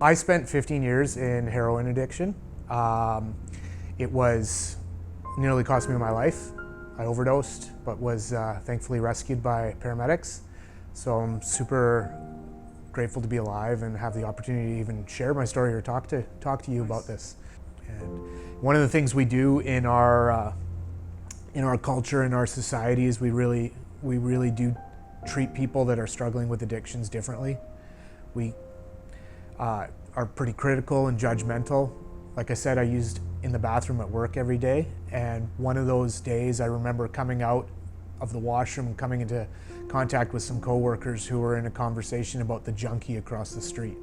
I spent 15 years in heroin addiction. It was nearly cost me my life. I overdosed, but was thankfully rescued by paramedics. So I'm super grateful to be alive and have the opportunity to even share my story or talk to you about this. And one of the things we do in our culture, in our society, is we really do treat people that are struggling with addictions differently. We are pretty critical and judgmental. Like I said, I used in the bathroom at work every day, and one of those days I remember coming out of the washroom and coming into contact with some coworkers who were in a conversation about the junkie across the street.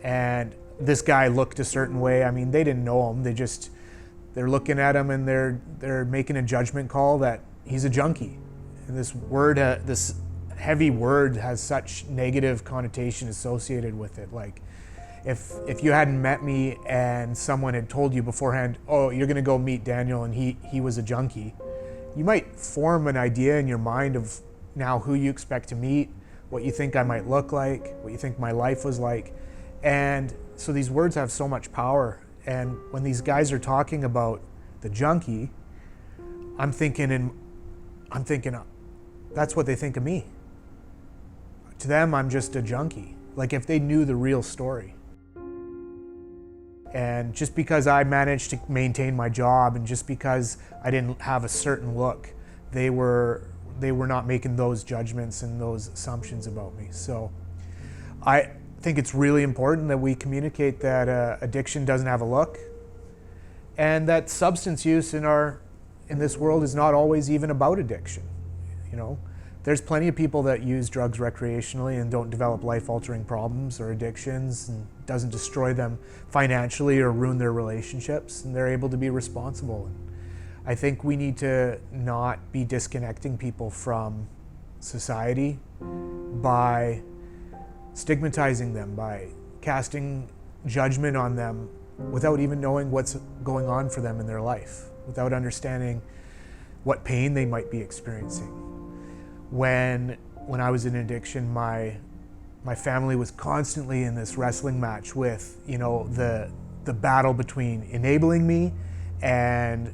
And this guy looked a certain way. I mean, they didn't know him. They're looking at him and they're making a judgment call that he's a junkie. And this word, this heavy word, has such negative connotation associated with it. Like, if you hadn't met me and someone had told you beforehand, oh, you're gonna go meet Daniel and he was a junkie, you might form an idea in your mind of now who you expect to meet, what you think I might look like, what you think my life was like. And so these words have so much power. And when these guys are talking about the junkie, I'm thinking that's what they think of me. To them, I'm just a junkie. Like, if they knew the real story. And just because I managed to maintain my job, and just because I didn't have a certain look, they were not making those judgments and those assumptions about me. So I think it's really important that we communicate that addiction doesn't have a look, and that substance use in this world is not always even about addiction. You know, there's plenty of people that use drugs recreationally and don't develop life-altering problems or addictions, and doesn't destroy them financially or ruin their relationships, and they're able to be responsible. And I think we need to not be disconnecting people from society by stigmatizing them, by casting judgment on them without even knowing what's going on for them in their life, without understanding what pain they might be experiencing. When I was in addiction, my family was constantly in this wrestling match with, you know, the battle between enabling me and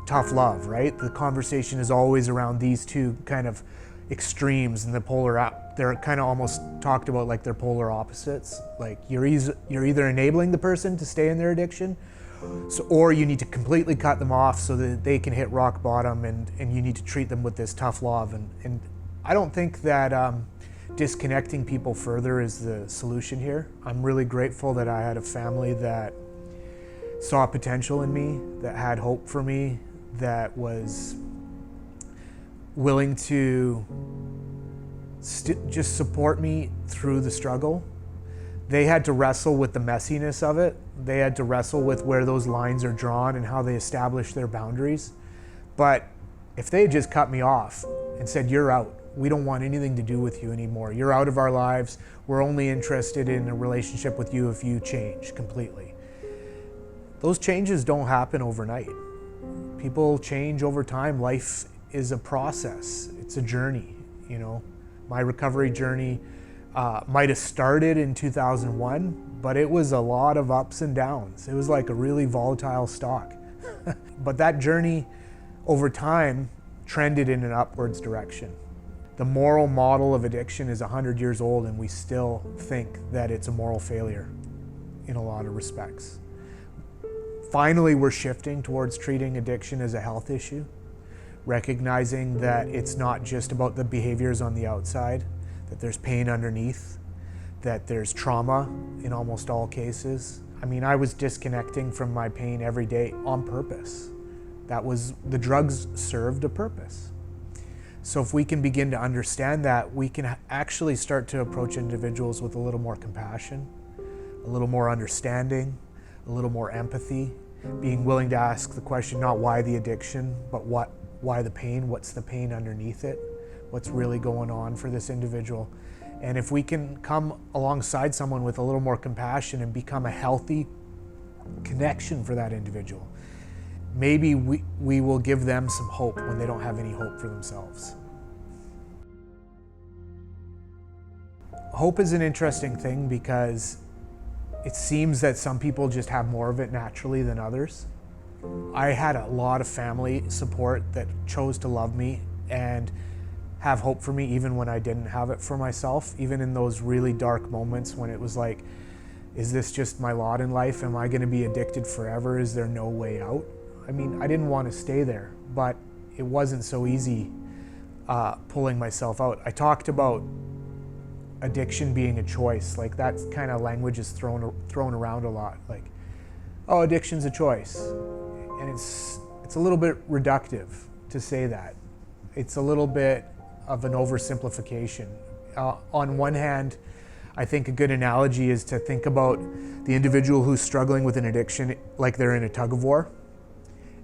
tough love, right? The conversation is always around these two kind of extremes, and they're kind of almost talked about like they're polar opposites. Like, you're either enabling the person to stay in their addiction, or you need to completely cut them off so that they can hit rock bottom, and you need to treat them with this tough love. And I don't think that disconnecting people further is the solution here. I'm really grateful that I had a family that saw potential in me, that had hope for me, that was willing to just support me through the struggle. They had to wrestle with the messiness of it. They had to wrestle with where those lines are drawn and how they establish their boundaries. But if they had just cut me off and said, you're out, we don't want anything to do with you anymore, you're out of our lives, we're only interested in a relationship with you if you change completely. Those changes don't happen overnight. People change over time. Life is a process. It's a journey, you know. My recovery journey might have started in 2001, but it was a lot of ups and downs. It was like a really volatile stock. But that journey over time trended in an upwards direction. The moral model of addiction is 100 years old, and we still think that it's a moral failure in a lot of respects. Finally, we're shifting towards treating addiction as a health issue, recognizing that it's not just about the behaviors on the outside, that there's pain underneath, that there's trauma in almost all cases. I mean, I was disconnecting from my pain every day on purpose. The drugs served a purpose. So if we can begin to understand that, we can actually start to approach individuals with a little more compassion, a little more understanding, a little more empathy, being willing to ask the question, not why the addiction, but why the pain, what's the pain underneath it, what's really going on for this individual. And if we can come alongside someone with a little more compassion and become a healthy connection for that individual, maybe we will give them some hope when they don't have any hope for themselves. Hope is an interesting thing because it seems that some people just have more of it naturally than others. I had a lot of family support that chose to love me and have hope for me even when I didn't have it for myself, even in those really dark moments when it was like, is this just my lot in life? Am I going to be addicted forever? Is there no way out? I mean, I didn't want to stay there, but it wasn't so easy pulling myself out. I talked about addiction being a choice. Like, that kind of language is thrown around a lot. Like, oh, addiction's a choice. And it's a little bit reductive to say that. It's a little bit of an oversimplification. On one hand, I think a good analogy is to think about the individual who's struggling with an addiction like they're in a tug of war.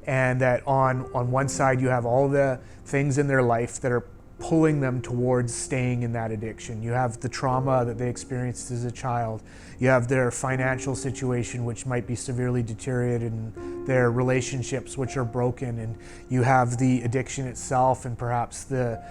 And that on one side you have all the things in their life that are pulling them towards staying in that addiction. You have the trauma that they experienced as a child. You have their financial situation, which might be severely deteriorated, and their relationships, which are broken. And you have the addiction itself, and perhaps the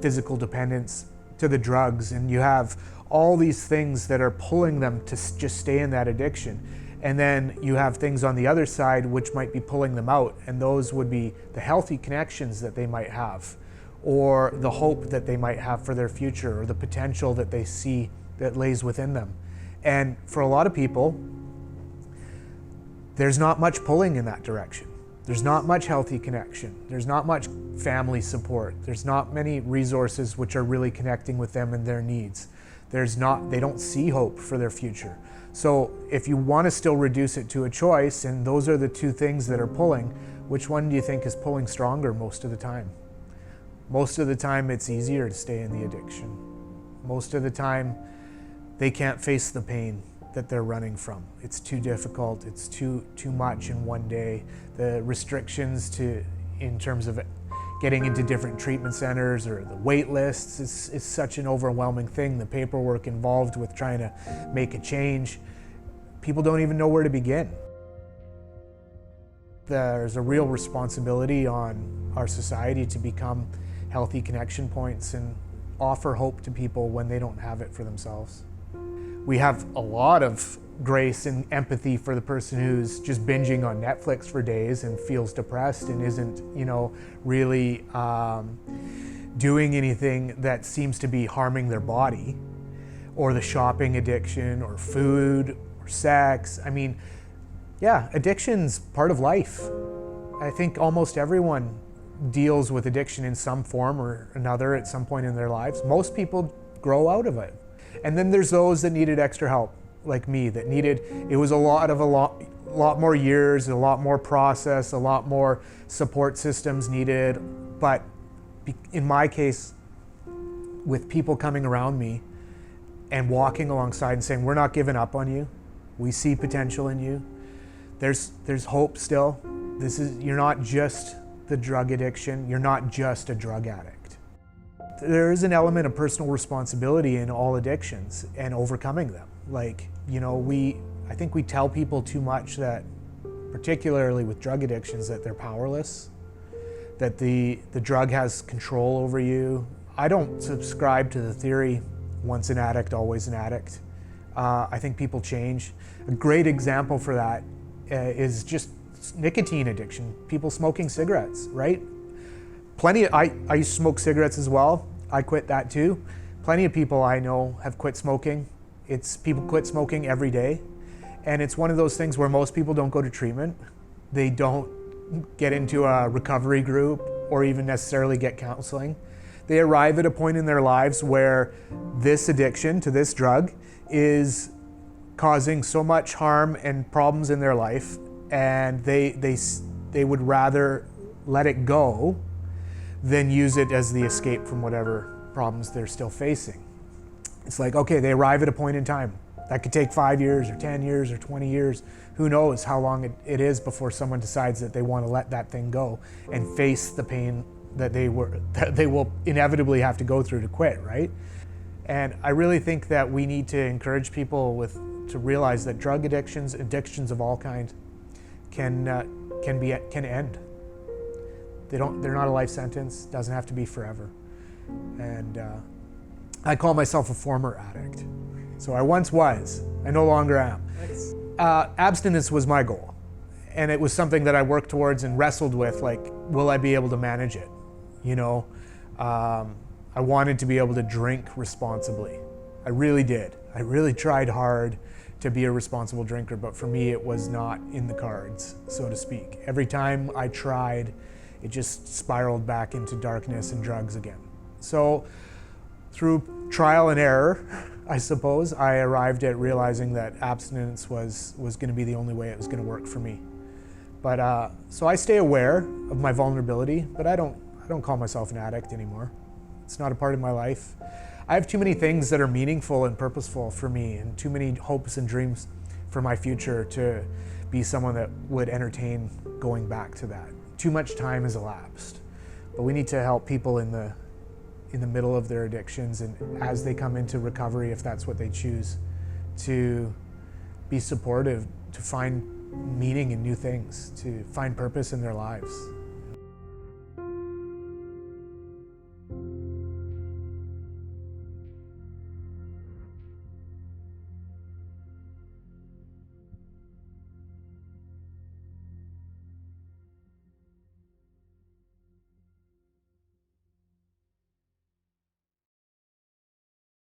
physical dependence to the drugs. And you have all these things that are pulling them to just stay in that addiction. And then you have things on the other side which might be pulling them out, and those would be the healthy connections that they might have, or the hope that they might have for their future, or the potential that they see that lays within them. And for a lot of people, there's not much pulling in that direction. There's not much healthy connection. There's not much family support. There's not many resources which are really connecting with them and their needs. They don't see hope for their future. So if you want to still reduce it to a choice, and those are the two things that are pulling, which one do you think is pulling stronger most of the time? Most of the time it's easier to stay in the addiction. Most of the time they can't face the pain that they're running from. It's too difficult, it's too much in one day. The restrictions in terms of getting into different treatment centers or the wait lists is such an overwhelming thing. The paperwork involved with trying to make a change, people don't even know where to begin. There's a real responsibility on our society to become healthy connection points and offer hope to people when they don't have it for themselves. We have a lot of grace and empathy for the person who's just binging on Netflix for days and feels depressed and isn't, really doing anything that seems to be harming their body, or the shopping addiction, or food, or sex. I mean, yeah, addiction's part of life. I think almost everyone deals with addiction in some form or another at some point in their lives. Most people grow out of it. And then there's those that needed extra help, like me, it was a lot more years, a lot more process, a lot more support systems needed. But in my case, with people coming around me and walking alongside and saying, we're not giving up on you, we see potential in you, there's hope still. You're not just the drug addiction, you're not just a drug addict. There is an element of personal responsibility in all addictions and overcoming them. I think we tell people too much that, particularly with drug addictions, that they're powerless, that the drug has control over you. I don't subscribe to the theory, once an addict, always an addict. I think people change. A great example for that is just nicotine addiction, people smoking cigarettes, right? I used to smoke cigarettes as well. I quit that too. Plenty of people I know have quit smoking. People quit smoking every day. And it's one of those things where most people don't go to treatment. They don't get into a recovery group or even necessarily get counseling. They arrive at a point in their lives where this addiction to this drug is causing so much harm and problems in their life, and they would rather let it go than use it as the escape from whatever problems they're still facing. It's like, okay, they arrive at a point in time. That could take 5 years or 10 years or 20 years. Who knows how long it is before someone decides that they want to let that thing go and face the pain that they will inevitably have to go through to quit, right? And I really think that we need to encourage people to realize that drug addictions of all kinds, can end. They're not a life sentence. Doesn't have to be forever. And I call myself a former addict. So I once was, I no longer am. Nice. Abstinence was my goal. And it was something that I worked towards and wrestled with, like, will I be able to manage it? You know, I wanted to be able to drink responsibly. I really did. I really tried hard to be a responsible drinker, but for me, it was not in the cards, so to speak. Every time I tried, it just spiraled back into darkness and drugs again. So through trial and error, I suppose, I arrived at realizing that abstinence was going to be the only way it was going to work for me. But so I stay aware of my vulnerability, but I don't call myself an addict anymore. It's not a part of my life. I have too many things that are meaningful and purposeful for me, and too many hopes and dreams for my future to be someone that would entertain going back to that. Too much time has elapsed. But we need to help people in the middle of their addictions, and as they come into recovery, if that's what they choose, to be supportive, to find meaning in new things, to find purpose in their lives.